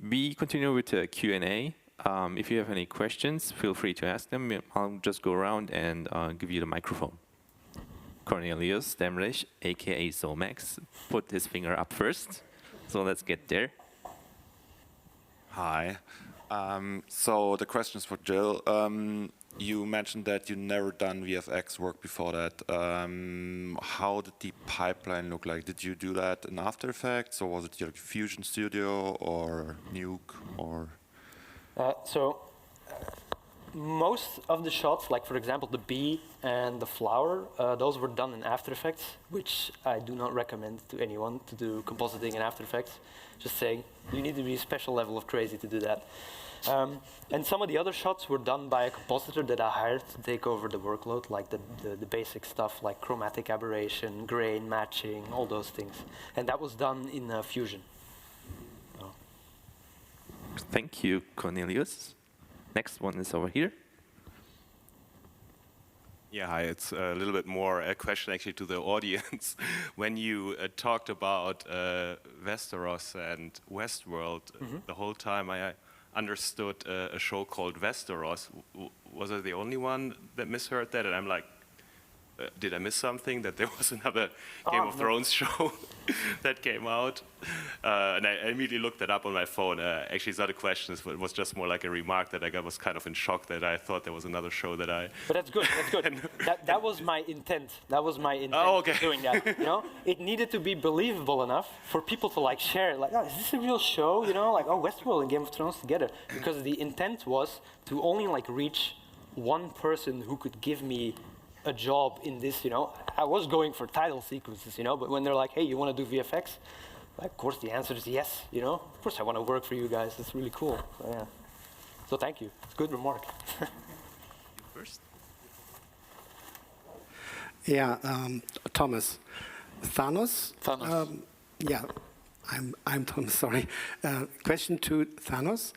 We continue with the Q&A. If you have any questions, feel free to ask them. I'll just go around and give you the microphone. Cornelius Demrich, aka Zomax, put his finger up first. So let's get there. Hi. So the question is for Gilles. You mentioned that you never done VFX work before that. How did the pipeline look like? Did you do that in After Effects, or was it your Fusion Studio, or Nuke, or? Most of the shots, like for example the bee and the flower, those were done in After Effects, which I do not recommend to anyone to do compositing in After Effects. Just saying, you need to be a special level of crazy to do that. And some of the other shots were done by a compositor that I hired to take over the workload, like the basic stuff like chromatic aberration, grain matching, all those things. And that was done in Fusion. Oh. Thank you, Cornelius. Next one is over here. Yeah, hi. It's a little bit more a question actually to the audience. When you talked about Westeros and Westworld, the whole time I understood a show called Westeros. Was I the only one that misheard that? And I'm like, did I miss something? That there was another Game of Thrones show that came out? And I immediately looked it up on my phone. Actually, it's not a question. It was just more like a remark that I was kind of in shock that I thought there was another show that I... But that's good. That's good. that was my intent. That was my intent doing that. You know, it needed to be believable enough for people to like share it. Like, oh, is this a real show? You know, like, oh, Westworld and Game of Thrones together. Because the intent was to only like reach one person who could give me a job in this, you know. I was going for title sequences, you know, but when they're like, hey, you want to do VFX? Like, of course, the answer is yes, you know. Of course, I want to work for you guys. It's really cool. So, yeah. So thank you. It's a good remark. You first. Yeah, Thomas. Thanos? Thanos. Yeah, I'm Thomas, sorry. Question to Thanos.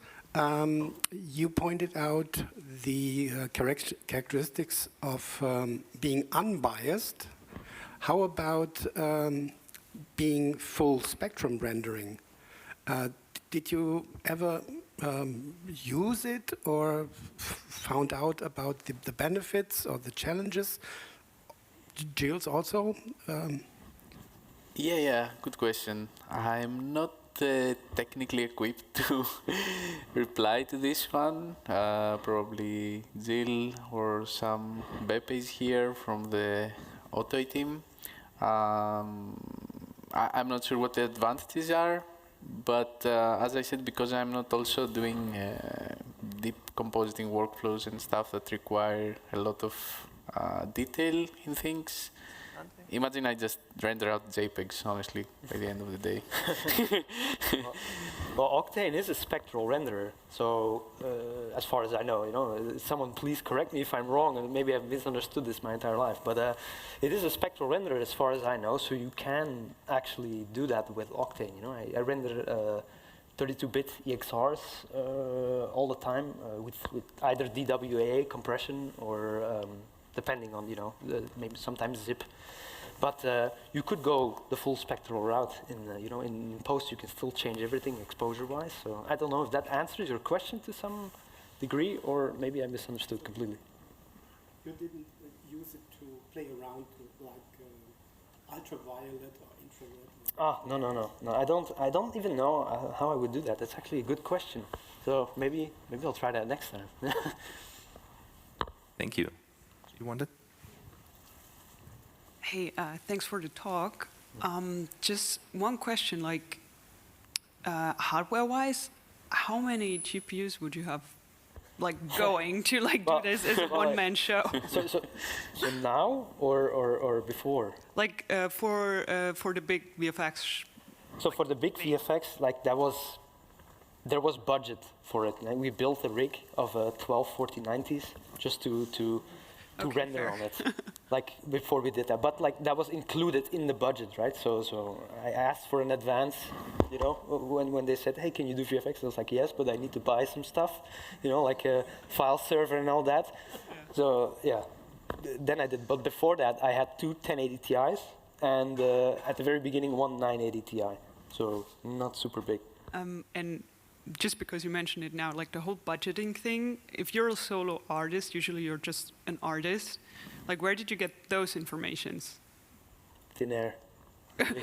You pointed out the characteristics of being unbiased. How about being full spectrum rendering? Did you ever use it or found out about the benefits or the challenges? Gilles also? Yeah, good question. I'm not technically equipped to reply to this one. Probably Gilles or some Bepes here from the Auto team. I'm not sure what the advantages are, but as I said, because I'm not also doing deep compositing workflows and stuff that require a lot of detail in things, imagine I just render out JPEGs, honestly, by the end of the day. Well, Octane is a spectral renderer, so as far as I know, you know, someone please correct me if I'm wrong, and maybe I've misunderstood this my entire life, but it is a spectral renderer as far as I know, so you can actually do that with Octane. You know, I render 32-bit EXRs all the time with either DWA compression or depending on, you know, maybe sometimes zip. But you could go the full spectral route. You know, in post you can still change everything exposure-wise. So I don't know if that answers your question to some degree, or maybe I misunderstood completely. You didn't use it to play around with like ultraviolet or infrared? Ah, no. I don't even know how I would do that. That's actually a good question. So maybe I'll try that next time. Thank you. You wanted? Hey, thanks for the talk. Just one question, like hardware-wise, how many GPUs would you have like going to like Well, do this as a well, one-man show? So now or before? Like for the big VFX. So for the big VFX, like there was budget for it. Like we built a rig of 12 4090s just to Okay, render fair. on it, like before we did that. But like that was included in the budget, right? So I asked for an advance, you know, when they said, hey, can you do VFX? I was like, yes, but I need to buy some stuff, you know, like a file server and all that. So yeah, then I did. But before that, I had two 1080 Ti's and at the very beginning, one 980 Ti. So not super big. And just because you mentioned it now, like the whole budgeting thing, if you're a solo artist, usually you're just an artist. Like, where did you get those informations? Thin air.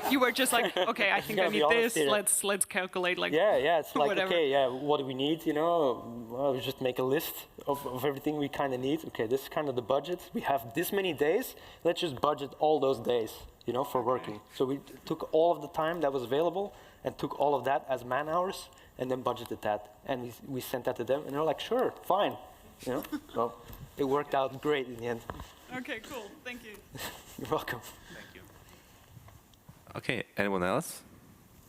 You were just like, okay, I think I Gotta be need honest this. here. Let's calculate like. Yeah, it's like, whatever. okay, yeah, what do we need, you know? Well, we just make a list of everything we kind of need. Okay, this is kind of the budget. We have this many days. Let's just budget all those days, you know, for working. So we took all of the time that was available and took all of that as man hours and then budgeted that. And we sent that to them and they're like, sure, fine, you know? So it worked out great in the end. Okay, cool. Thank you. You're welcome. Thank you. Okay, anyone else?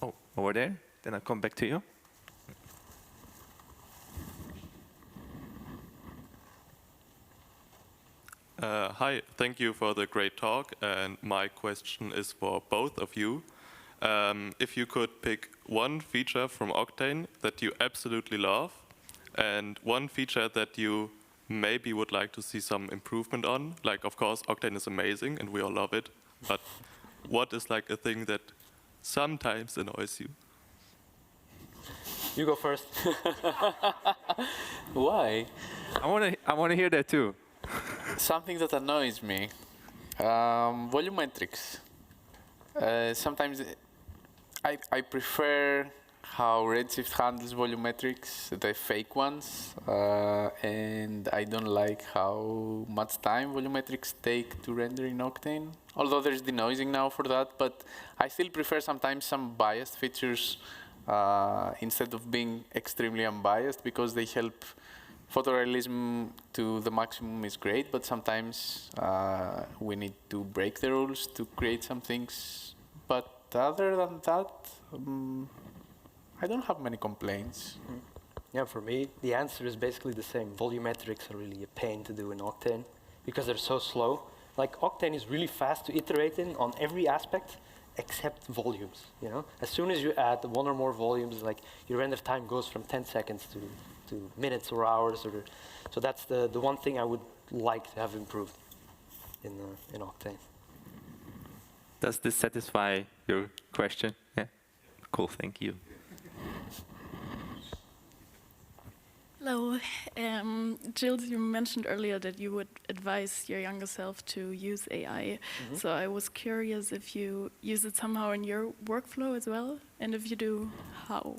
Oh, over there. Then I'll come back to you. Hi, thank you for the great talk. And my question is for both of you. If you could pick one feature from Octane that you absolutely love, and one feature that you maybe would like to see some improvement on, like of course Octane is amazing and we all love it, but what is like a thing that sometimes annoys you? You go first. Why? I want to hear that too. Something that annoys me. Volumetrics. Sometimes I prefer how Redshift handles volumetrics, the fake ones, and I don't like how much time volumetrics take to render in Octane. Although there's denoising now for that, but I still prefer sometimes some biased features instead of being extremely unbiased, because they help. Photorealism to the maximum is great, but sometimes we need to break the rules to create some things. But other than that, I don't have many complaints. Yeah, for me, the answer is basically the same. Volumetrics are really a pain to do in Octane because they're so slow. Like Octane is really fast to iterate in on every aspect except volumes, you know? As soon as you add one or more volumes, like your render time goes from 10 seconds to minutes or hours. So that's the one thing I would like to have improved in Octane. Does this satisfy your question? Yeah. Cool, thank you. Hello. Gilles, you mentioned earlier that you would advise your younger self to use AI. Mm-hmm. So I was curious if you use it somehow in your workflow as well, and if you do, how?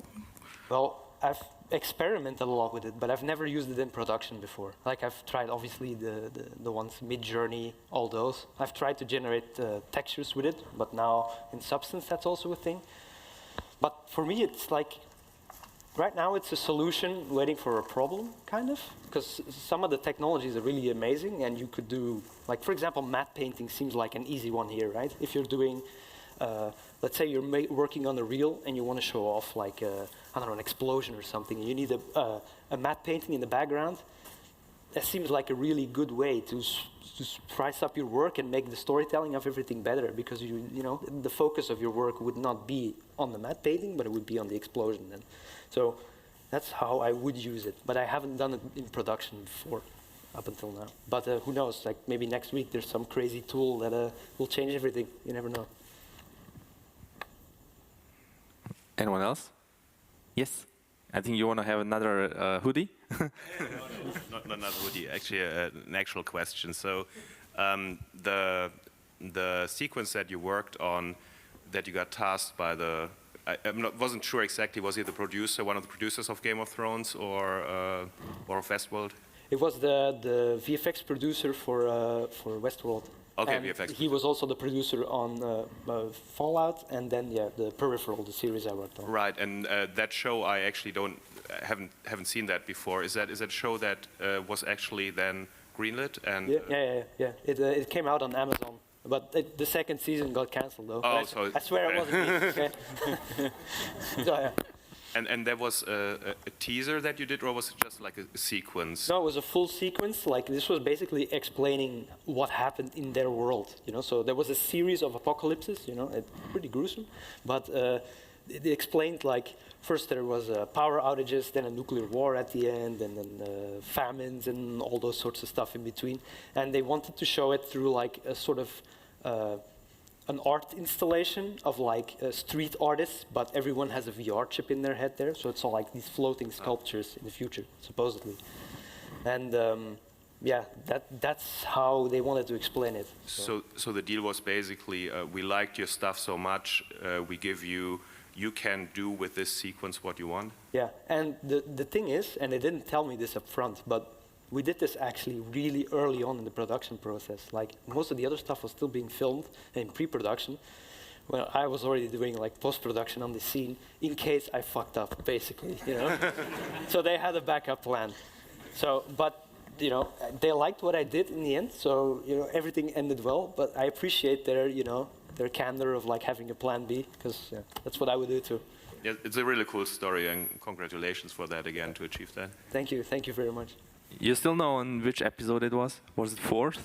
Well, I've experimented a lot with it, but I've never used it in production before. Like I've tried, obviously, the ones Mid-Journey, all those. I've tried to generate textures with it, but now in Substance, that's also a thing. But for me, it's like, right now it's a solution waiting for a problem, kind of, because some of the technologies are really amazing, and you could do, like, for example, matte painting seems like an easy one here, right? If you're doing, let's say you're working on a reel and you want to show off, like, I don't know, an explosion or something, and you need a matte painting in the background, that seems like a really good way to spice up your work and make the storytelling of everything better, because you know, the focus of your work would not be on the matte painting, but it would be on the explosion then. So that's how I would use it, but I haven't done it in production before, up until now. But who knows, like maybe next week there's some crazy tool that will change everything, you never know. Anyone else? Yes? I think you want to have another hoodie? Not another hoodie, actually an actual question. So the sequence that you worked on, that you got tasked by the, wasn't sure exactly, was he the producer, one of the producers of Game of Thrones or of Westworld? It was the VFX producer for Westworld. Okay, and VFX. He was also the producer on Fallout, and then the Peripheral, the series I worked on. Right, and that show I actually don't haven't seen that before. Is that a show that was actually then greenlit and? Yeah. It came out on Amazon, but the second season got cancelled though. Oh, so I swear it wasn't me. Okay. So, yeah. And there was a teaser that you did, or was it just like a sequence? No, it was a full sequence. Like this was basically explaining what happened in their world. So there was a series of apocalypses. Pretty gruesome, but it explained like first there was power outages, then a nuclear war at the end, and then famines and all those sorts of stuff in between. And they wanted to show it through like a sort of an art installation of like street artists, but everyone has a VR chip in their head there, so it's all like these floating sculptures in the future, supposedly. And that's how they wanted to explain it. So the deal was basically, we liked your stuff so much, we give you can do with this sequence what you want? Yeah, and the thing is, and they didn't tell me this up front, but we did this actually really early on in the production process. Like most of the other stuff was still being filmed in pre-production. Well, I was already doing like post-production on the scene in case I fucked up, basically. So they had a backup plan. So, but they liked what I did in the end. So everything ended well. But I appreciate their their candor of like having a plan B, because that's what I would do too. Yeah, it's a really cool story, and congratulations for that again to achieve that. Thank you very much. You still know on which episode it was? Was it 4th?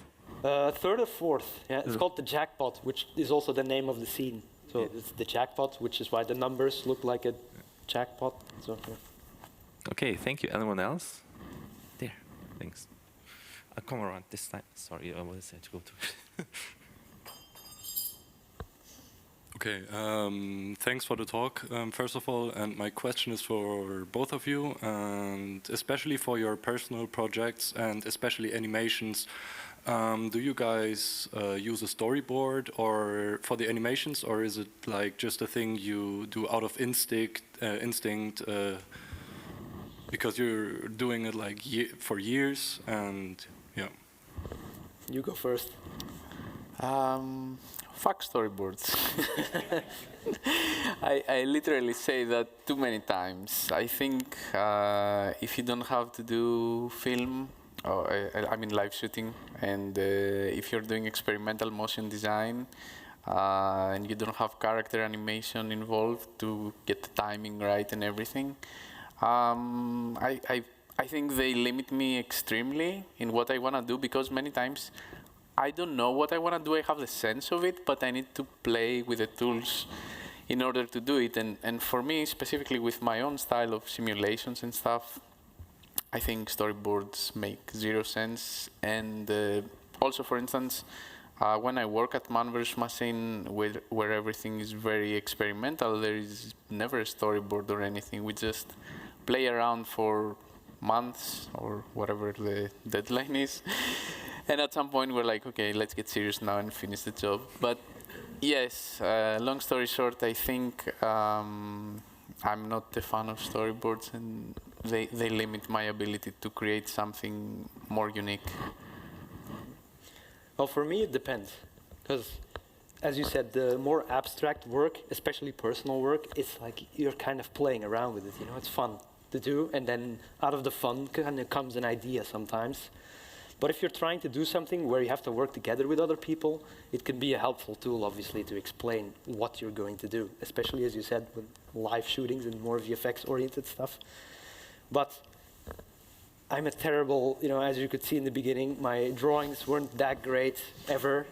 Third or fourth. Yeah, it's called the jackpot, which is also the name of the scene. So it's the jackpot, which is why the numbers look like a jackpot. So. Yeah. Okay, thank you. Anyone else? There. Thanks. I'll come around this time. Sorry, I was to go to. Okay, thanks for the talk, first of all, and my question is for both of you, and especially for your personal projects and especially animations. Do you guys use a storyboard or for the animations, or is it like just a thing you do out of instinct because you're doing it like for years, and yeah? You go first. Fuck storyboards. I literally say that too many times. I think if you don't have to do film, I mean live shooting, and if you're doing experimental motion design, and you don't have character animation involved to get the timing right and everything, I think they limit me extremely in what I want to do, because many times I don't know what I want to do. I have the sense of it, but I need to play with the tools in order to do it. And for me, specifically with my own style of simulations and stuff, I think storyboards make zero sense. And also, for instance, when I work at ManVsMachine, where everything is very experimental, there is never a storyboard or anything. We just play around for months or whatever the deadline is. And at some point, we're like, okay, let's get serious now and finish the job. But yes, long story short, I think I'm not a fan of storyboards, and they limit my ability to create something more unique. Well, for me, it depends. Because, as you said, the more abstract work, especially personal work, it's like you're kind of playing around with it. It's fun to do, and then out of the fun kind of comes an idea sometimes. But if you're trying to do something where you have to work together with other people, it can be a helpful tool, obviously, to explain what you're going to do, especially, as you said, with live shootings and more VFX-oriented stuff. But I'm a terrible, as you could see in the beginning, my drawings weren't that great ever,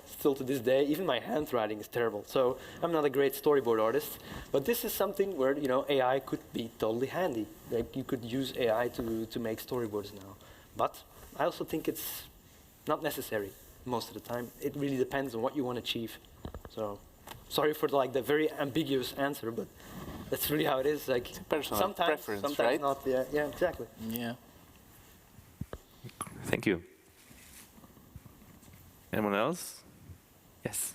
still to this day. Even my handwriting is terrible. So I'm not a great storyboard artist. But this is something where, AI could be totally handy. Like, you could use AI to make storyboards now. But I also think it's not necessary most of the time. It really depends on what you want to achieve. So, sorry for the very ambiguous answer, but that's really how it is. Like, it's a personal sometimes, preference, right? Not. Yeah, exactly. Yeah. Thank you. Anyone else? Yes.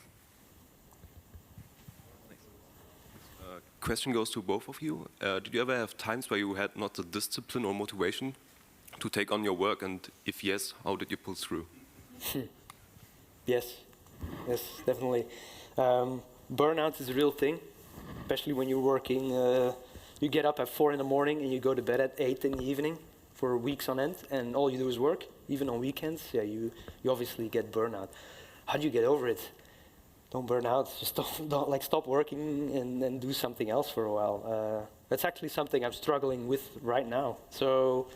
Question goes to both of you. Did you ever have times where you had not the discipline or motivation to take on your work, and if yes, how did you pull through? Yes, definitely. Burnout is a real thing, especially when you're working You get up at 4 in the morning and you go to bed at 8 in the evening for weeks on end, and all you do is work, even on weekends. Yeah, you obviously get burnout. How do you get over it? Don't burn out. Just don't like stop working and do something else for a while. That's actually something I'm struggling with right now. So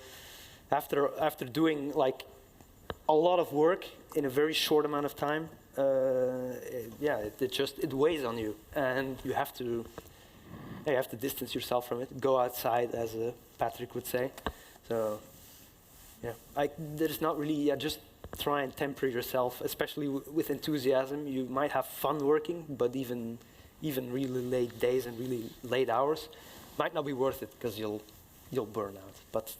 after doing like a lot of work in a very short amount of time, it weighs on you, and you have to distance yourself from it. Go outside, as Patrick would say. So yeah, there's not really. Just try and temper yourself, especially with enthusiasm. You might have fun working, but even really late days and really late hours might not be worth it because you'll burn out. But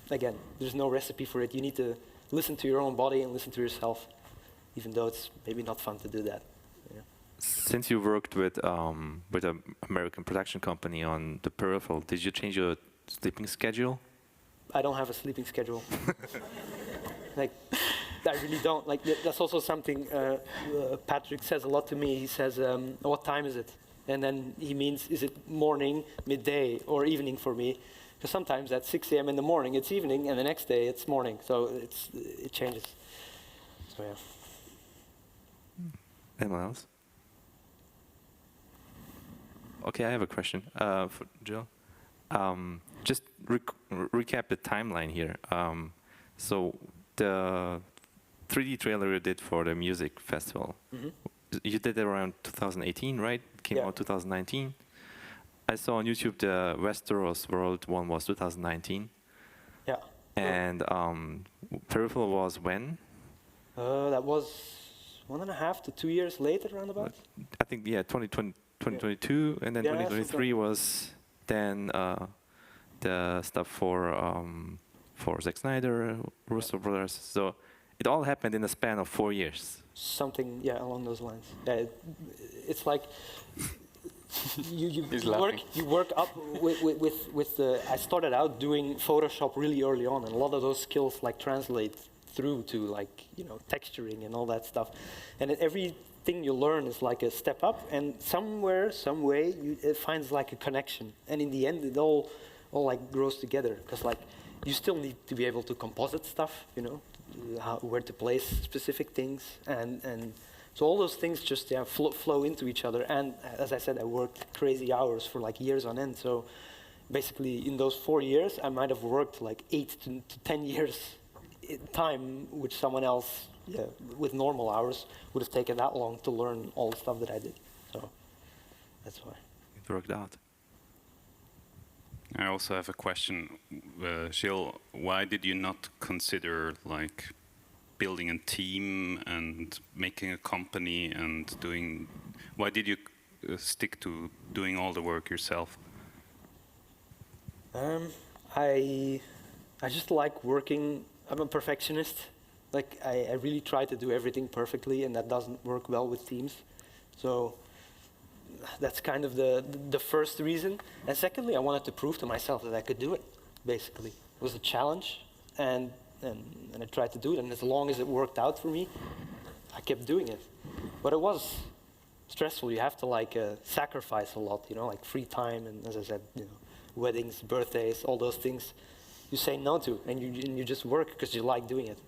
again, there's no recipe for it. You need to listen to your own body and listen to yourself, even though it's maybe not fun to do that. Yeah. Since you worked with an American production company on the peripheral, did you change your sleeping schedule? I don't have a sleeping schedule. Like, I really don't. Like, that's also something Patrick says a lot to me. He says, what time is it? And then he means, is it morning, midday, or evening for me? Because sometimes at 6 a.m. in the morning, it's evening, and the next day, it's morning. So it changes. So, yeah. Anyone else? Okay, I have a question for Gilles. Just recap the timeline here. So the 3D trailer you did for the music festival, you did it around 2018, right? It came out 2019. I saw on YouTube the Westeros World one was 2019. Yeah. And peripheral was when? That was 1.5 to 2 years later, roundabout. I think 2022, and then 2023 was then the stuff for Zack Snyder, Russo Brothers. So it all happened in a span of 4 years. Something, along those lines. It's like you work up with the. I started out doing Photoshop really early on, and a lot of those skills like translate through to texturing and all that stuff. And everything you learn is like a step up, and somewhere, some way, it finds like a connection. And in the end, it all like grows together, because like you still need to be able to composite stuff, where to place specific things, and so all those things just flow into each other. And as I said, I worked crazy hours for like years on end. So basically, in those 4 years, I might have worked like 8 to 10 years in time, which someone else, with normal hours, would have taken that long to learn all the stuff that I did. So that's why it worked out. I also have a question, Gilles. Why did you not consider like building a team and making a company and doing? Why did you stick to doing all the work yourself? I just like working. I'm a perfectionist. Like I really try to do everything perfectly, and that doesn't work well with teams. So that's kind of the first reason. And secondly, I wanted to prove to myself that I could do it. Basically, it was a challenge, and I tried to do it. And as long as it worked out for me, I kept doing it. But it was stressful. You have to sacrifice a lot. Like free time, and as I said, weddings, birthdays, all those things. You say no to, and you just work because you like doing it.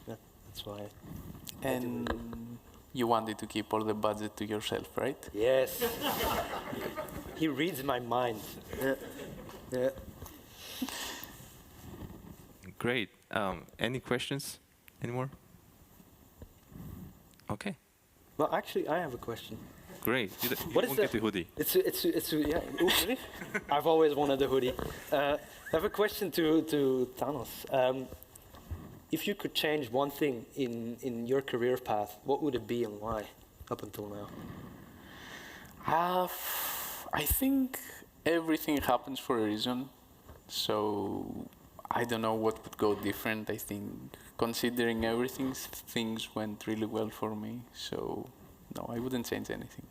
Yeah, that's why. And you wanted to keep all the budget to yourself, right? Yes. He reads my mind. Yeah. Great. Any questions? Any more? Okay. Well, actually, I have a question. Great. You What won't is get the hoodie. It's yeah. Ooh, really? I've always wanted a hoodie. I have a question to Thanos. If you could change one thing in your career path, what would it be and why, up until now? I think everything happens for a reason. So I don't know what would go different. I think considering everything, things went really well for me. So no, I wouldn't change anything.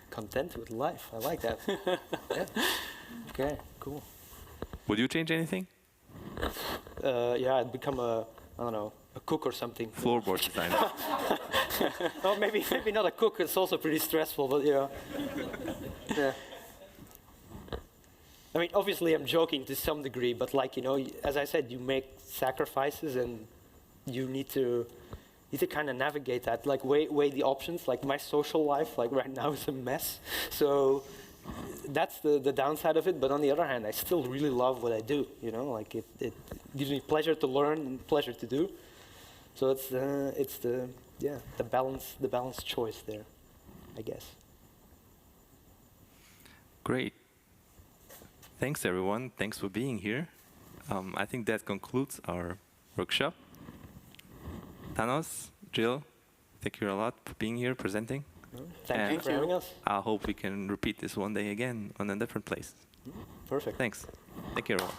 Content with life. I like that. Yeah. Okay, cool. Would you change anything? I'd become a cook or something. Floorboard designer. Well, maybe not a cook. It's also pretty stressful, but yeah. I mean, obviously I'm joking to some degree, but like, you know, as I said, you make sacrifices and you need to kind of navigate that, like weigh the options. Like my social life, like right now, is a mess. So that's the downside of it. But on the other hand, I still really love what I do. You know, like it gives me pleasure to learn and pleasure to do. So it's the balanced choice there, I guess. Great. Thanks, everyone. Thanks for being here. I think that concludes our workshop. Thanos, Gilles, thank you a lot for being here, presenting. Thank you for having us. I hope we can repeat this one day again on a different place. Perfect. Thanks. Thank you, everyone.